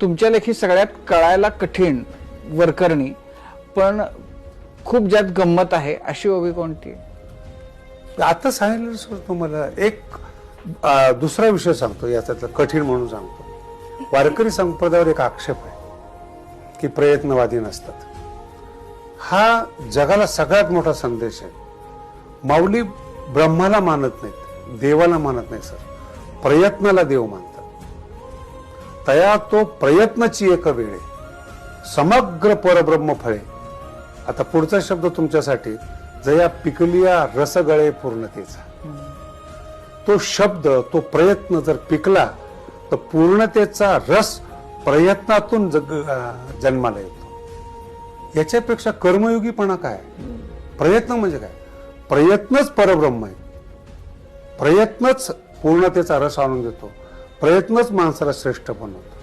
तुमच्या लेखी सगळ्यात कळायला कठीण वरकरणी पण खूप ज्यात गंमत आहे अशी ओवी कोणती? आता सांगितलं सर तुम्हाला एक दुसरा विषय सांगतो, याच्यातलं कठीण म्हणून सांगतो. वारकरी संप्रदायावर एक आक्षेप आहे की प्रयत्नवादी नसतात. हा जगाला सगळ्यात मोठा संदेश आहे. माऊली ब्रह्माला मानत नाहीत, देवाला मानत नाही सर, प्रयत्नाला देव मानतात. तया तो प्रयत्नाची एक वेळे समग्र परब्रह्म फळे. आता पुढचा शब्द तुमच्यासाठी, जया पिकलिया रसगळे पूर्णतेचा. तो शब्द, तो प्रयत्न जर पिकला तर पूर्णतेचा रस प्रयत्नातून जन्माला येतो. याच्यापेक्षा कर्मयोगीपणा काय? प्रयत्न म्हणजे काय? प्रयत्नच परब्रह्म आहे. प्रयत्नच पूर्णतेचा रस आणून देतो. प्रयत्नच माणसाला श्रेष्ठ बनवतो.